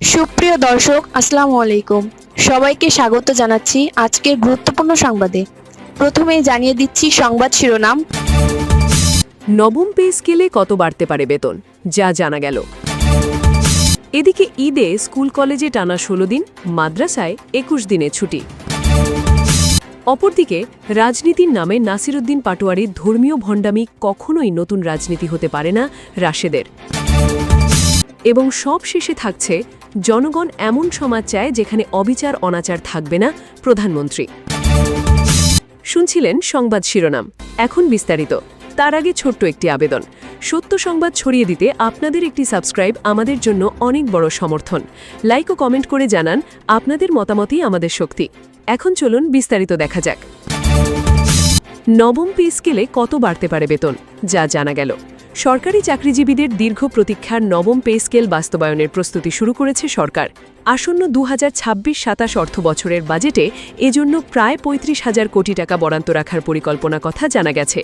সুপ্রিয় দর্শক, আসসালামু আলাইকুম। সবাইকে স্বাগত জানাচ্ছি আজকের গুরুত্বপূর্ণ সংবাদে। প্রথমেই জানিয়ে দিচ্ছি সংবাদ শিরোনাম। নবম পে স্কেলে কত বাড়তে পারে বেতন, যা জানা গেল। এদিকে ঈদে স্কুল কলেজে টানা ১৬ দিন, মাদ্রাসায় ২১ দিনে ছুটি। অপরদিকে রাজনীতির নামে নাসিরউদ্দিন পাটোয়ারির ধর্মীয় ভণ্ডামি কখনোই নতুন রাজনীতি হতে পারে না রাশেদের। এবং সব শেষে থাকছে জনগণ এমন সমাজ চায় যেখানে অবিচার অনাচার থাকবে না প্রধানমন্ত্রী। শুনছিলেন সংবাদ শিরোনাম, এখন বিস্তারিত। তার আগে ছোট্ট একটি আবেদন, সত্য সংবাদ ছড়িয়ে দিতে আপনাদের একটি সাবস্ক্রাইব আমাদের জন্য অনেক বড় সমর্থন। লাইক ও কমেন্ট করে জানান, আপনাদের মতামতই আমাদের শক্তি। এখন চলুন বিস্তারিত দেখা যাক। নবম পে স্কেলে কত বাড়তে পারে বেতন, যা জানা গেল। সরকারি চাকরিজীবীদের দীর্ঘ প্রতীক্ষার নবম পে স্কেল বাস্তবায়নের প্রস্তুতি শুরু করেছে সরকার। আসন্ন ২০২৬-২৭ অর্থ বছরের বাজেটে এজন্য প্রায় ৩৫,০০০ কোটি টাকা বরাদ্দ রাখার পরিকল্পনা কথা জানা গেছে।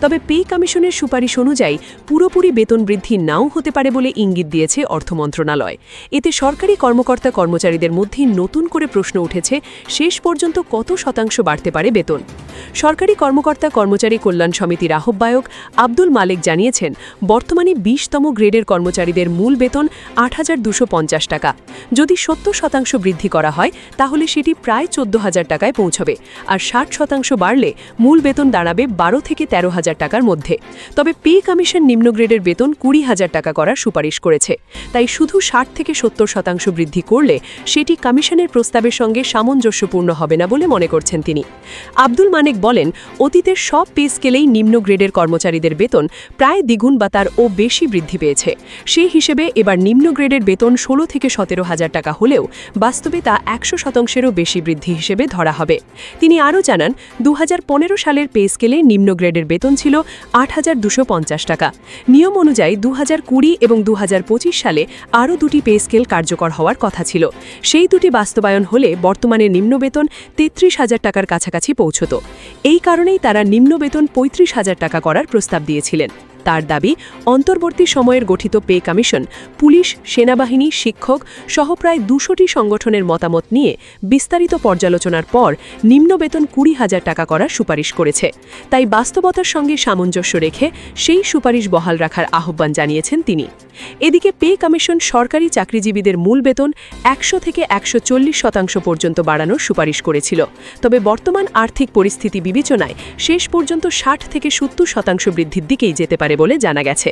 তবে পে কমিশনের সুপারিশ অনুযায়ী পুরোপুরি বেতন বৃদ্ধি নাও হতে পারে বলে ইঙ্গিত দিয়েছে অর্থ মন্ত্রণালয়। এতে সরকারি কর্মকর্তা কর্মচারীদের মধ্যে নতুন করে প্রশ্ন উঠেছে, শেষ পর্যন্ত কত শতাংশ বাড়তে পারে বেতন। সরকারি কর্মকর্তা কর্মচারী কল্যাণ সমিতির আহ্বায়ক আব্দুল মালেক জানিয়েছেন, বর্তমানে ২০তম গ্রেডের কর্মচারীদের মূল বেতন ৮,২৫০ টাকা। যদি ৭০% বৃদ্ধি করা হয় তাহলে সেটি প্রায় ১৪,০০০ টাকায় পৌঁছবে, আর ৬০% বাড়লে মূল বেতন দাঁড়াবে ১২ থেকে ১৩,০০০ টাকার মধ্যে। তবে পে কমিশন নিম্ন গ্রেডের বেতন ২০,০০০ টাকা করার সুপারিশ করেছে। তাই শুধু ৬০ থেকে ৭০% বৃদ্ধি করলে সেটি কমিশনের প্রস্তাবের সঙ্গে সামঞ্জস্যপূর্ণ হবে না বলে মনে করছেন তিনি। আব্দুল মানেক বলেন, অতীতের সব পে স্কেলেই নিম্ন গ্রেডের কর্মচারীদের বেতন প্রায় দ্বিগুণ বা তার ও বেশি বৃদ্ধি পেয়েছে। সেই হিসেবে এবার নিম্ন গ্রেডের বেতন ১৬ থেকে ১৭,০০০ টাকা হলেও বাস্তবে তা ১০০%-এরও বেশি বৃদ্ধি হিসেবে ধরা হবে। তিনি আরও জানান, ২০১৫ সালের পে স্কেলে নিম্ন গ্রেডের বেতন ছিল ৮,২৫০ টাকা। নিয়ম অনুযায়ী ২০২০ এবং ২০২৫ সালে আরও দুটি পে স্কেল কার্যকর হওয়ার কথা ছিল। সেই দুটি বাস্তবায়ন হলে বর্তমানে নিম্ন বেতন ৩৩,০০০ টাকার কাছাকাছি পৌঁছত। এই কারণেই তারা নিম্ন বেতন ৩৫,০০০ টাকা করার প্রস্তাব দিয়েছিলেন। তার দাবি, অন্তর্বর্তী সময়ের গঠিত পে কমিশন পুলিশ, সেনাবাহিনী, শিক্ষক সহ প্রায় ২০০টি সংগঠনের মতামত নিয়ে বিস্তারিত পর্যালোচনার পর নিম্ন বেতন ২০,০০০ টাকা করার সুপারিশ করেছে। তাই বাস্তবতার সঙ্গে সামঞ্জস্য রেখে সেই সুপারিশ বহাল রাখার আহ্বান জানিয়েছেন তিনি। এদিকে পে কমিশন সরকারি চাকরিজীবীদের মূল বেতন ১০০ থেকে ১৪০% পর্যন্ত বাড়ানোর সুপারিশ করেছিল। তবে বর্তমান আর্থিক পরিস্থিতি বিবেচনায় শেষ পর্যন্ত ৬০ থেকে ৭০% বৃদ্ধির দিকেই যেতে পারে বলে জানা গেছে।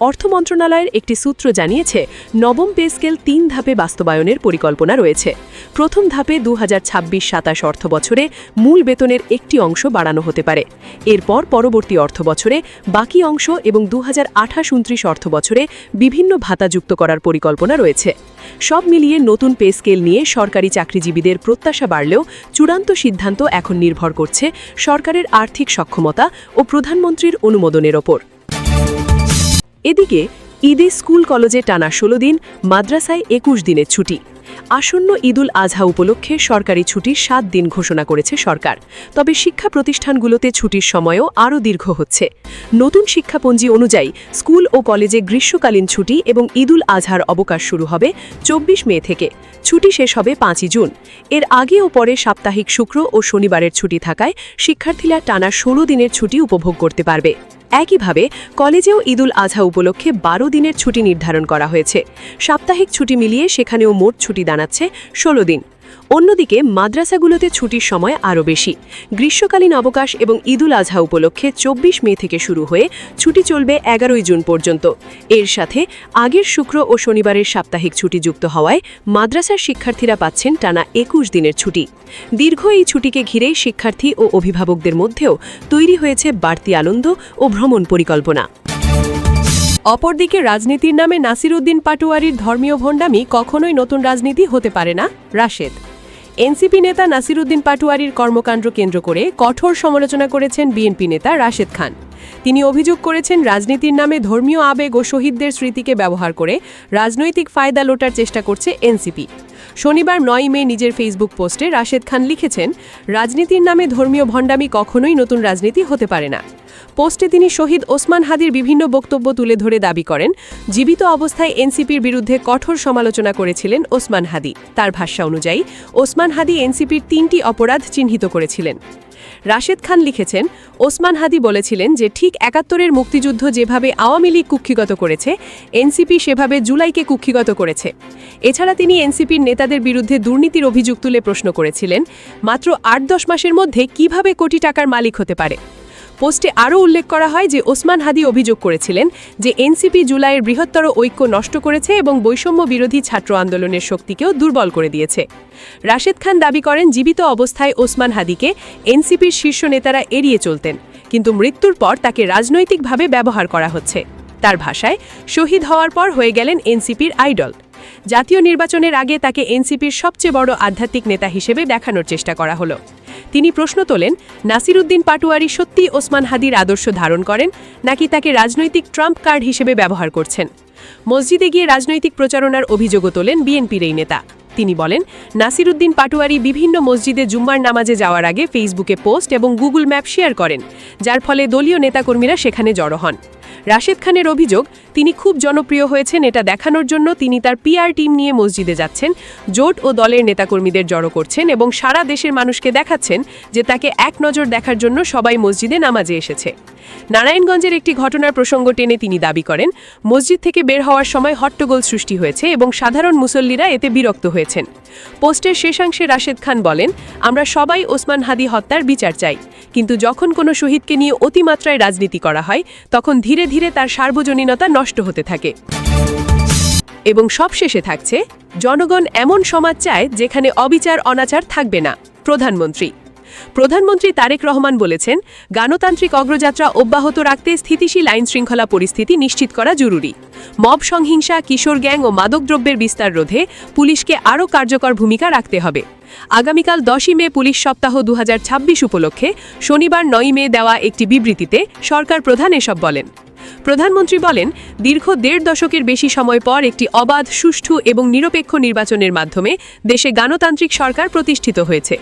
অর্থ মন্ত্রণালয়ের একটি সূত্র জানিয়েছে, নবম পে স্কেল ৩ ধাপে বাস্তবায়নের পরিকল্পনা রয়েছে। প্রথম ধাপে ২০২৬-২৭ অর্থ বছরে মূল বেতনের একটি অংশ বাড়ানো হতে পারে। এরপর পরবর্তী অর্থ বছরে বাকি অংশ এবং ২০২৮-২৯ অর্থ বছরে বিভিন্ন ভাতা যুক্ত করার পরিকল্পনা রয়েছে। সব মিলিয়ে নতুন পে স্কেল নিয়ে সরকারি চাকরিজীবীদের প্রত্যাশা বাড়লেও চূড়ান্ত সিদ্ধান্ত এখন নির্ভর করছে সরকারের আর্থিক সক্ষমতা ও প্রধানমন্ত্রীর অনুমোদনের ওপর। এদিকে ঈদে স্কুল কলেজে টানা ১৬ দিন, মাদ্রাসায় ২১ দিনের ছুটি। আসন্ন ঈদুল আজহা উপলক্ষে সরকারি ছুটির ৭ দিন ঘোষণা করেছে সরকার। তবে শিক্ষা প্রতিষ্ঠানগুলোতে ছুটির সময়ও আরও দীর্ঘ হচ্ছে। নতুন শিক্ষাপঞ্জি অনুযায়ী স্কুল ও কলেজে গ্রীষ্মকালীন ছুটি এবং ঈদুল আজহার অবকাশ শুরু হবে ২৪ মে থেকে। ছুটি শেষ হবে ৫ই জুন। এর আগে ও পরে সাপ্তাহিক শুক্র ও শনিবারের ছুটি থাকায় শিক্ষার্থীরা টানা ১৬ দিনের ছুটি উপভোগ করতে পারবে। একইভাবে কলেজেও ঈদুল আজহা উপলক্ষে ১২ দিনের ছুটি নির্ধারণ করা হয়েছে। সাপ্তাহিক ছুটি মিলিয়ে সেখানেও মোট ছুটি দাঁড়াচ্ছে ১৬ দিন। অন্যদিকে মাদ্রাসাগুলোতে ছুটির সময় আরও বেশি। গ্রীষ্মকালীন অবকাশ এবং ঈদুল আজহা উপলক্ষে ২৪ মে থেকে শুরু হয়ে ছুটি চলবে ১১ জুন পর্যন্ত। এর সাথে আগের শুক্র ও শনিবারের সাপ্তাহিক ছুটি যুক্ত হওয়ায় মাদ্রাসার শিক্ষার্থীরা পাচ্ছেন টানা ২১ দিনের ছুটি। দীর্ঘ এই ছুটিকে ঘিরেই শিক্ষার্থী ও অভিভাবকদের মধ্যেও তৈরি হয়েছে বাড়তি আনন্দ ও ভ্রমণ পরিকল্পনা। অপরদিকে রাজনীতির নামে নাসিরউদ্দিন পাটোয়ারির ধর্মীয় ভণ্ডামি কখনোই নতুন রাজনীতি হতে পারে না রাশেদ। এনসিপি নেতা নাসিরউদ্দিন পাটোয়ারির কর্মকাণ্ড কেন্দ্র করে কঠোর সমালোচনা করেছেন বিএনপি নেতা রাশেদ খান। তিনি অভিযোগ করেছেন, রাজনীতির নামে ধর্মীয় আবেগ ও শহীদদের স্মৃতিকে ব্যবহার করে রাজনৈতিক ফায়দা লোটার চেষ্টা করছে এনসিপি। শনিবার ৯ মে নিজের ফেসবুক পোস্টে রাশেদ খান লিখেছেন, রাজনীতির নামে ধর্মীয় ভণ্ডামি কখনোই নতুন রাজনীতি হতে পারে না। পোস্টে তিনি শহীদ ওসমান হাদির বিভিন্ন বক্তব্য তুলে ধরে দাবি করেন, জীবিত অবস্থায় এনসিপির বিরুদ্ধে কঠোর সমালোচনা করেছিলেন ওসমান হাদি। তার ভাষ্য অনুযায়ী ওসমান হাদি এনসিপির 3টি অপরাধ চিহ্নিত করেছিলেন। রাশেদ খান লিখেছেন, ওসমান হাদি বলেছিলেন যে ঠিক ৭১-এর মুক্তিযুদ্ধ যেভাবে আওয়ামী লীগ কুক্ষিগত করেছে, এনসিপি সেভাবে জুলাইকে কুক্ষিগত করেছে। এছাড়া তিনি এনসিপির নেতাদের বিরুদ্ধে দুর্নীতির অভিযোগ তুলে প্রশ্ন করেছিলেন, মাত্র ৮-১০ মাসের মধ্যে কিভাবে কোটি টাকার মালিক হতে পারে। পোস্টে আরও উল্লেখ করা হয় যে ওসমান হাদি অভিযোগ করেছিলেন যে এনসিপি জুলাইয়ের বৃহত্তর ঐক্য নষ্ট করেছে এবং বৈষম্য বিরোধী ছাত্র আন্দোলনের শক্তিকেও দুর্বল করে দিয়েছে। রাশেদ খান দাবি করেন, জীবিত অবস্থায় ওসমান হাদিকে এনসিপির শীর্ষ নেতারা এড়িয়ে চলতেন, কিন্তু মৃত্যুর পর তাকে রাজনৈতিকভাবে ব্যবহার করা হচ্ছে। তার ভাষায়, শহীদ হওয়ার পর হয়ে গেলেন এনসিপির আইডল। জাতীয় নির্বাচনের আগে তাকে এনসিপির সবচেয়ে বড় আধ্যাত্মিক নেতা হিসেবে দেখানোর চেষ্টা করা হলো। তিনি প্রশ্ন তোলেন, নাসির উদ্দিন পাটোয়ারি সত্যি ওসমান হাদির আদর্শ ধারণ করেন নাকি তাকে রাজনৈতিক ট্রাম্প কার্ড হিসেবে ব্যবহার করছেন। মসজিদে গিয়ে রাজনৈতিক প্রচারণার অভিযোগও তোলেন বিএনপির এই নেতা। তিনি বলেন, নাসির উদ্দিন পাটোয়ারি বিভিন্ন মসজিদে জুম্মার নামাজে যাওয়ার আগে ফেসবুকে পোস্ট এবং গুগল ম্যাপ শেয়ার করেন, যার ফলে দলীয় নেতাকর্মীরা সেখানে জড়ো হন। রাশেদ খানের অভিযোগ, তিনি খুব জনপ্রিয় হয়েছেন এটা দেখানোর জন্য তিনি তার পিআর টিম নিয়ে মসজিদে যাচ্ছেন, জোট ও দলের নেতাকর্মীদের জড়ো করছেন এবং সারা দেশের মানুষকে দেখাচ্ছেন যে তাকে এক নজর দেখার জন্য সবাই মসজিদে নামাজে এসেছে। নারায়ণগঞ্জের একটি ঘটনার প্রসঙ্গ টেনে তিনি দাবি করেন, মসজিদ থেকে বের হওয়ার সময় হট্টগোল সৃষ্টি হয়েছে এবং সাধারণ মুসল্লিরা এতে বিরক্ত হয়েছেন। পোস্টের শেষাংশে রাশেদ খান বলেন, আমরা সবাই ওসমান হাদি হত্যার বিচার চাই, কিন্তু যখন কোনো শহীদকে নিয়ে অতিমাত্রায় রাজনীতি করা হয় তখন ধীরে ধীরে তার সার্বজনীনতা নষ্ট হতে থাকে। এবং সবশেষে থাকছে, জনগণ এমন সমাজ চায় যেখানে অবিচার অনাচার থাকবে না। প্রধানমন্ত্রী তারেক রহমান বলেছেন, গণতান্ত্রিক অগ্রযাত্রা অব্যাহত রাখতে স্থিতিশীল আইনশৃঙ্খলা পরিস্থিতি নিশ্চিত করা জরুরি। মব সহিংসা, কিশোর গ্যাং ও মাদকদ্রব্যের বিস্তার রোধে পুলিশকে আরও কার্যকর ভূমিকা রাখতে হবে। আগামীকাল 10ই মে পুলিশ সপ্তাহ 2026 উপলক্ষে শনিবার 9 মে দেওয়া একটি বিবৃতিতে সরকার প্রধান এসব বলেন। প্রধানমন্ত্রী বলেন, দীর্ঘ 1.5 দশকের বেশি সময় পর একটি অবাধ, সুষ্ঠু এবং নিরপেক্ষ নির্বাচনের মাধ্যমে দেশে গণতান্ত্রিক সরকার প্রতিষ্ঠিত হয়েছে।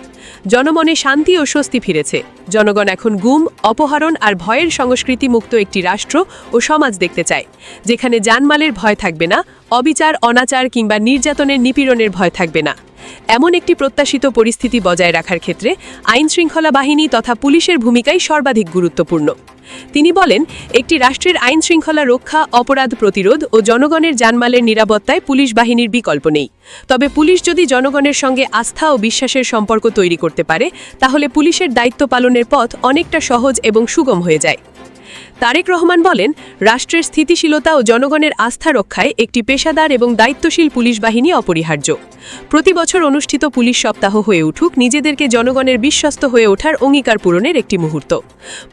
জনমনে শান্তি ও স্বস্তি ফিরেছে। জনগণ এখন গুম, অপহরণ আর ভয়ের সংস্কৃতি মুক্ত একটি রাষ্ট্র ও সমাজ দেখতে চায়, যেখানে জানমালের ভয় থাকবে না, অবিচার, অনাচার কিংবা নির্যাতনের নিপীড়নের ভয় থাকবে না। এমন একটি প্রত্যাশিত পরিস্থিতি বজায় রাখার ক্ষেত্রে আইনশৃঙ্খলা বাহিনী তথা পুলিশের ভূমিকাই সর্বাধিক গুরুত্বপূর্ণ। তিনি বলেন, একটি রাষ্ট্রের আইনশৃঙ্খলা রক্ষা, অপরাধ প্রতিরোধ ও জনগণের জানমালের নিরাপত্তায় পুলিশ বাহিনীর বিকল্প নেই। তবে পুলিশ যদি জনগণের সঙ্গে আস্থা ও বিশ্বাসের সম্পর্ক তৈরি করতে পারে, তাহলে পুলিশের দায়িত্ব পালনের পথ অনেকটা সহজ এবং সুগম হয়ে যায়। তারেক রহমান বলেন, রাষ্ট্রের স্থিতিশীলতা ও জনগণের আস্থা রক্ষায় একটি পেশাদার এবং দায়িত্বশীল পুলিশ বাহিনী অপরিহার্য। প্রতি বছর অনুষ্ঠিত পুলিশ সপ্তাহ হয়ে উঠুক নিজেদেরকে জনগণের বিশ্বস্ত হয়ে ওঠার অঙ্গীকার পূরণের একটি মুহূর্ত।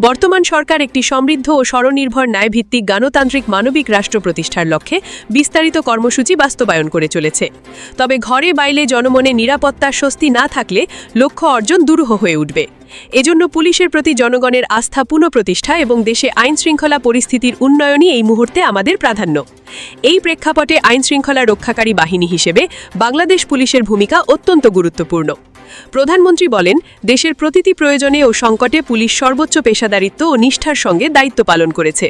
বর্তমান সরকার একটি সমৃদ্ধ ও স্বনির্ভর ন্যায়ভিত্তিক গণতান্ত্রিক মানবিক রাষ্ট্র প্রতিষ্ঠার লক্ষ্যে বিস্তারিত কর্মসূচি বাস্তবায়ন করে চলেছে। তবে ঘরে বাইরে জনমনে নিরাপত্তা, স্বস্তি না থাকলে লক্ষ্য অর্জন দুরূহ হয়ে উঠবে। এজন্য পুলিশের প্রতি জনগণের আস্থা পুনঃপ্রতিষ্ঠা এবং দেশে আইনশৃঙ্খলা পরিস্থিতির উন্নয়নই এই মুহূর্তে আমাদের প্রাধান্য। এই প্রেক্ষাপটে আইনশৃঙ্খলা রক্ষাকারী বাহিনী হিসেবে বাংলাদেশ পুলিশের ভূমিকা অত্যন্ত গুরুত্বপূর্ণ। প্রধানমন্ত্রী বলেন, দেশের প্রতিটি প্রয়োজনে ও সংকটে পুলিশ সর্বোচ্চ পেশাদারিত্ব ও নিষ্ঠার সঙ্গে দায়িত্ব পালন করেছে।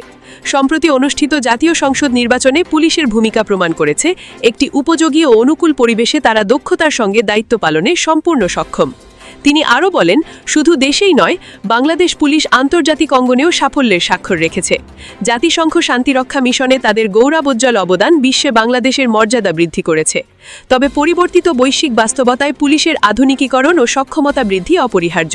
সম্প্রতি অনুষ্ঠিত জাতীয় সংসদ নির্বাচনে পুলিশের ভূমিকা প্রমাণ করেছে, একটি উপযোগী ও অনুকূল পরিবেশে তারা দক্ষতার সঙ্গে দায়িত্ব পালনে সম্পূর্ণ সক্ষম। তিনি আরও বলেন, শুধু দেশেই নয়, বাংলাদেশ পুলিশ আন্তর্জাতিক অঙ্গনেও সাফল্যের স্বাক্ষর রেখেছে। জাতিসংঘ শান্তিরক্ষা মিশনে তাদের গৌরবোজ্জ্বল অবদান বিশ্বে বাংলাদেশের মর্যাদা বৃদ্ধি করেছে। তবে পরিবর্তিত বৈশ্বিক বাস্তবতায় পুলিশের আধুনিকীকরণ ও সক্ষমতা বৃদ্ধি অপরিহার্য।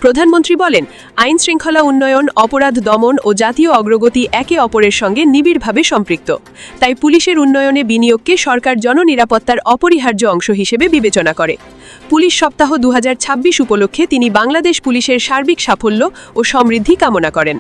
প্রধানমন্ত্রী বলেন, আইন শৃঙ্খলা উন্নয়ন, অপরাধ দমন ও জাতীয় অগ্রগতি একে অপরের সঙ্গে নিবিড়ভাবে সম্পৃক্ত। তাই পুলিশের উন্নয়নে বিনিয়োগকে সরকার জননিরাপত্তার অপরিহার্য অংশ হিসেবে বিবেচনা করে। পুলিশ সপ্তাহ 2026 উপলক্ষে তিনি বাংলাদেশ পুলিশের সার্বিক সাফল্য ও সমৃদ্ধি কামনা করেন।